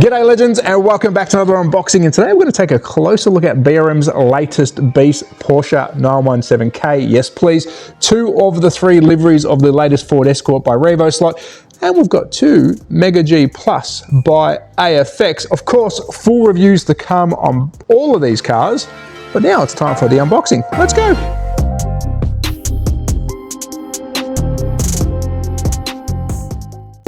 G'day legends and welcome back to another unboxing, and today we're going to take a closer look at BRM's latest beast, Porsche 917K. Yes please, two of the three liveries of the latest Ford Escort by Revo slot, and we've got two Mega G Plus by AFX. Of course, full reviews to come on all of these cars, but now it's time for the unboxing. Let's go!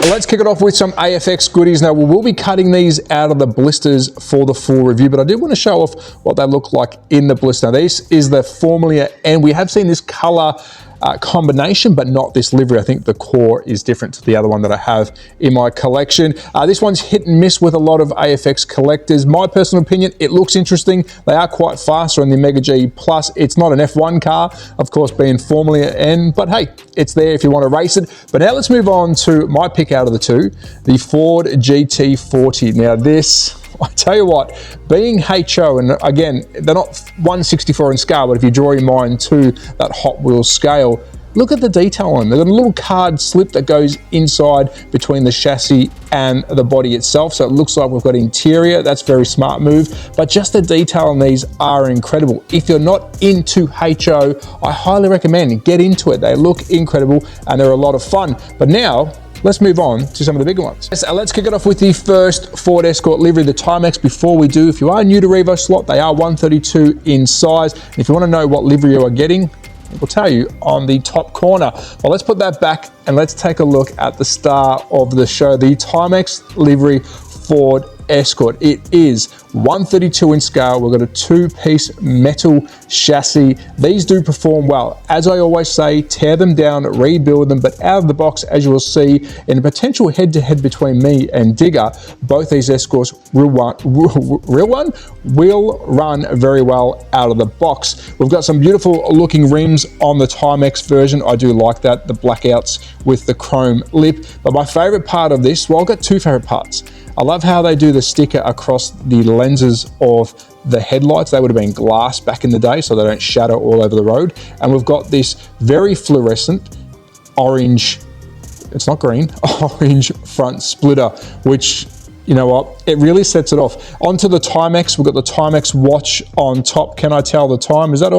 Let's kick it off with some AFX goodies. Now, we will be cutting these out of the blisters for the full review, but I did want to show off what they look like in the blister. Now, this is the Formula, and we have seen this color combination, but not this livery. I think the core is different to the other one that I have in my collection. This one's hit and miss with a lot of AFX collectors. My personal opinion, it looks interesting. They are quite faster on the Mega G Plus. It's not an F1 car, of course, being Formula N, but hey, it's there if you want to race it. But now let's move on to my pick out of the two, the Ford GT40. Now this, I tell you what, being HO, and again, they're not 164 in scale, but if you draw your mind to that Hot Wheels scale, look at the detail on them. They've got a little card slip that goes inside between the chassis and the body itself, so it looks like we've got interior. That's a very smart move, but just the detail on these are incredible. If you're not into HO, I highly recommend get into it. They look incredible and they're a lot of fun. But now, let's move on to some of the bigger ones. Let's kick it off with the first Ford Escort livery, the Timex. Before we do, if you are new to Revo slot, they are 132 in size. And if you want to know what livery you are getting, we'll tell you on the top corner. Well, let's put that back and let's take a look at the star of the show, the Timex livery Ford Escort. It is 132 in scale. We've got a two-piece metal chassis. These do perform well. As I always say, tear them down, rebuild them, but out of the box, as you will see, in a potential head-to-head between me and Digger, both these Escorts will run very well out of the box. We've got some beautiful looking rims on the Timex version. I do like that, the blackouts with the chrome lip. But my favorite part of this, well, I've got two favorite parts. I love how they do the sticker across the lenses of the headlights. They would have been glass back in the day, so they don't shatter all over the road. And we've got this very fluorescent orange, it's not green, orange front splitter, which, you know what, it really sets it off. Onto the Timex, we've got the Timex watch on top. Can I tell the time? Is that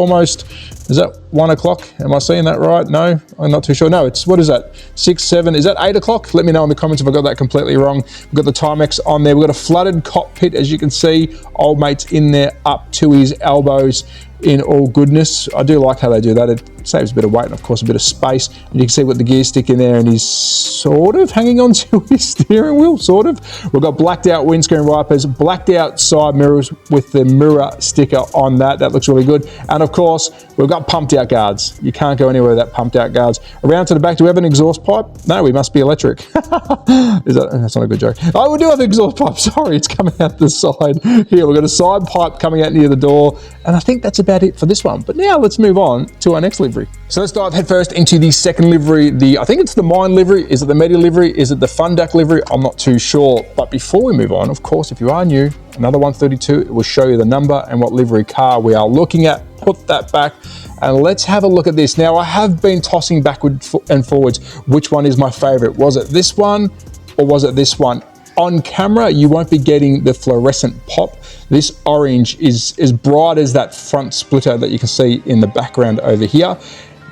1 o'clock? Am I seeing that right? No, I'm not too sure. No, it's, what is that? 6, 7, is that 8 o'clock? Let me know in the comments if I got that completely wrong. We've got the Timex on there. We've got a flooded cockpit, as you can see. Old mate's in there up to his elbows in all goodness. I do like how they do that. It saves a bit of weight and of course a bit of space. And you can see with the gear stick in there, and he's sort of hanging on to his steering wheel, sort of. We've got blacked out windscreen wipers, blacked out side mirrors with the mirror sticker on that. That looks really good. And of course, we've got pumped out guards. You can't go anywhere without pumped out guards. Around to the back, do we have an exhaust pipe? No, we must be electric. That's not a good joke. Oh, we do have an exhaust pipe. Sorry, it's coming out the side here. We've got a side pipe coming out near the door. And I think that's about it for this one. But now let's move on to our next livery. So let's dive headfirst into the second livery. I think it's the Mine livery. Is it the Medi livery? Is it the Fundak livery? I'm not too sure. But before we move on, of course, if you are new, another 132, it will show you the number and what livery car we are looking at. Put that back and let's have a look at this. Now, I have been tossing backwards and forwards. Which one is my favorite? Was it this one or was it this one? On camera, you won't be getting the fluorescent pop. This orange is as bright as that front splitter that you can see in the background over here,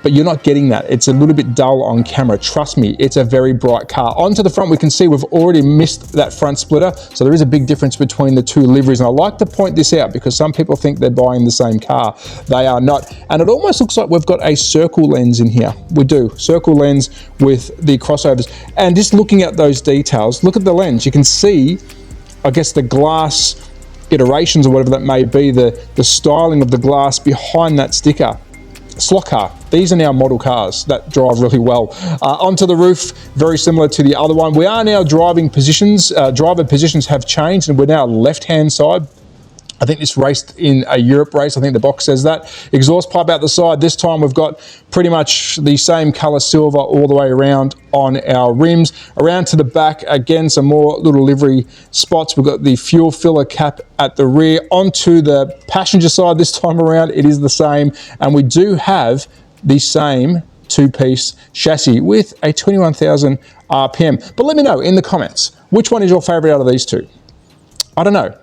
but you're not getting that. It's a little bit dull on camera. Trust me, it's a very bright car. Onto the front, we can see we've already missed that front splitter, so there is a big difference between the two liveries, and I like to point this out because some people think they're buying the same car. They are not, and it almost looks like we've got a circle lens in here. We do, circle lens with the crossovers, and just looking at those details, look at the lens. You can see, I guess, the glass iterations or whatever that may be, the styling of the glass behind that sticker. Slot car. These are now model cars that drive really well. Onto the roof, very similar to the other one. We are now driving positions. Driver positions have changed and we're now left-hand side. I think this raced in a Europe race. I think the box says that. Exhaust pipe out the side. This time we've got pretty much the same color silver all the way around on our rims. Around to the back, again, some more little livery spots. We've got the fuel filler cap at the rear. Onto the passenger side this time around, it is the same. And we do have the same two-piece chassis with a 21,000 RPM. But let me know in the comments, which one is your favorite out of these two? I don't know.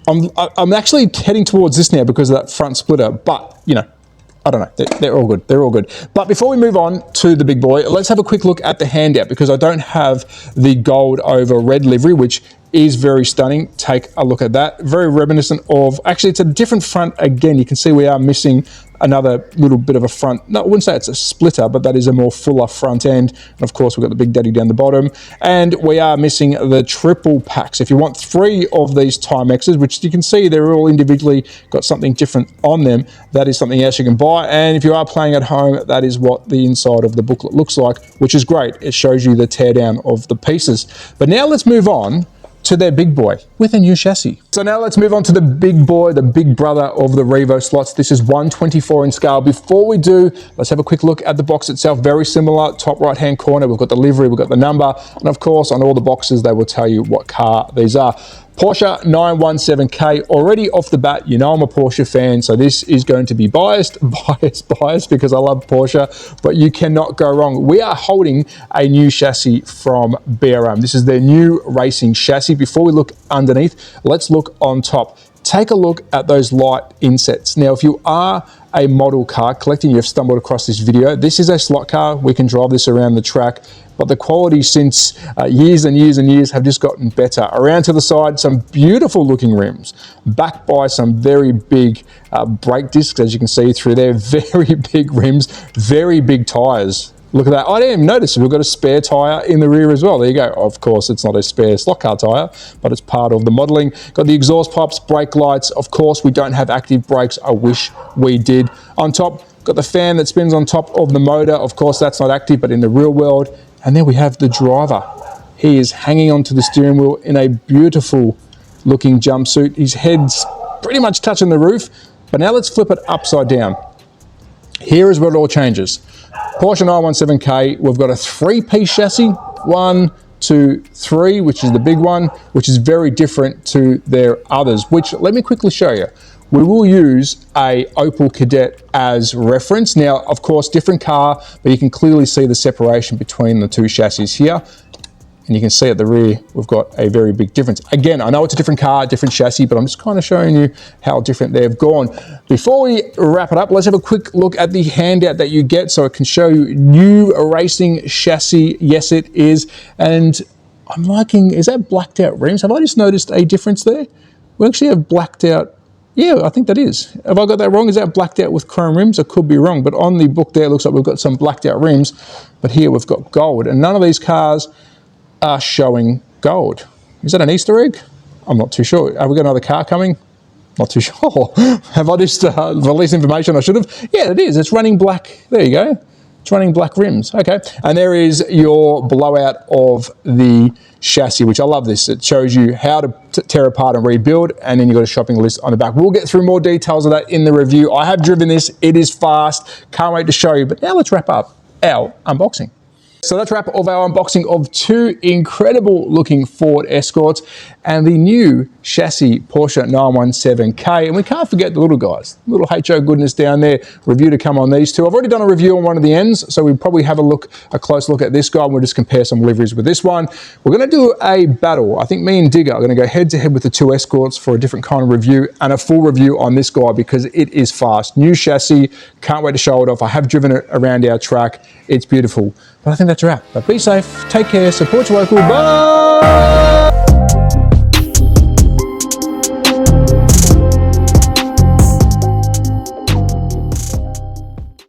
I'm actually heading towards this now because of that front splitter, but you know, I don't know, they're all good, they're all good. But before we move on to the big boy, let's have a quick look at the handout because I don't have the gold over red livery, which is very stunning. Take a look at that. Very reminiscent of, actually it's a different front again. You can see we are missing another little bit of a front. No, I wouldn't say it's a splitter, but that is a more fuller front end. And of course, we've got the Big Daddy down the bottom. And we are missing the triple packs. If you want 3 of these Timexes, which you can see they're all individually got something different on them, that is something else you can buy. And if you are playing at home, that is what the inside of the booklet looks like, which is great. It shows you the teardown of the pieces. But now let's move on to their big boy with a new chassis. So now let's move on to the big boy, the big brother of the Revo slots. This is 124 in scale. Before we do, let's have a quick look at the box itself. Very similar, top right hand corner, we've got the livery, we've got the number, and of course on all the boxes they will tell you what car these are. Porsche 917K, already off the bat, you know I'm a Porsche fan, so this is going to be biased because I love Porsche, but you cannot go wrong. We are holding a new chassis from BRM. This is their new racing chassis. Before we look underneath, let's look on top. Take a look at those light insets. Now, if you are a model car collecting, you've stumbled across this video, this is a slot car. We can drive this around the track, but the quality since years and years and years have just gotten better. Around to the side, some beautiful looking rims, backed by some very big brake discs, as you can see through there, very big rims, very big tires. Look at that. I didn't even notice we've got a spare tyre in the rear as well. There you go. Of course, it's not a spare slot car tyre, but it's part of the modelling. Got the exhaust pipes, brake lights. Of course, we don't have active brakes. I wish we did. On top, got the fan that spins on top of the motor. Of course, that's not active, but in the real world. And then we have the driver. He is hanging onto the steering wheel in a beautiful looking jumpsuit. His head's pretty much touching the roof. But now let's flip it upside down. Here is where it all changes. Porsche 917K, we've got a 3-piece chassis, 1, 2, 3, which is the big one, which is very different to their others, which let me quickly show you. We will use a Opel Kadett as reference. Now, of course, different car, but you can clearly see the separation between the two chassis here. And you can see at the rear, we've got a very big difference. Again, I know it's a different car, different chassis, but I'm just kind of showing you how different they've gone. Before we wrap it up, let's have a quick look at the handout that you get so it can show you new racing chassis. Yes, it is. And I'm liking, is that blacked out rims? Have I just noticed a difference there? We actually have blacked out. Yeah, I think that is. Have I got that wrong? Is that blacked out with chrome rims? I could be wrong, but on the book there, it looks like we've got some blacked out rims, but here we've got gold. And none of these cars are showing gold. Is that an Easter egg? I'm not too sure. Have we got another car coming? Not too sure. Have I just released information I should have? Yeah, it is. It's running black. There you go. It's running black rims. Okay. And there is your blowout of the chassis, which I love this. It shows you how to tear apart and rebuild, and then you've got a shopping list on the back. We'll get through more details of that in the review. I have driven this. It is fast. Can't wait to show you. But now let's wrap up our unboxing. So that's a wrap of our unboxing of 2 incredible looking Ford Escorts and the new chassis Porsche 917K. And we can't forget the little guys, little HO goodness down there. Review to come on these two. I've already done a review on one of the ends, so we'll probably have a close look at this guy, and we'll just compare some liveries with this one. We're going to do a battle. I think me and Digger are going to go head to head with the 2 Escorts for a different kind of review and a full review on this guy because it is fast. New chassis, can't wait to show it off. I have driven it around our track. It's beautiful. But I think that's a wrap. But be safe, take care, support your local. Bye!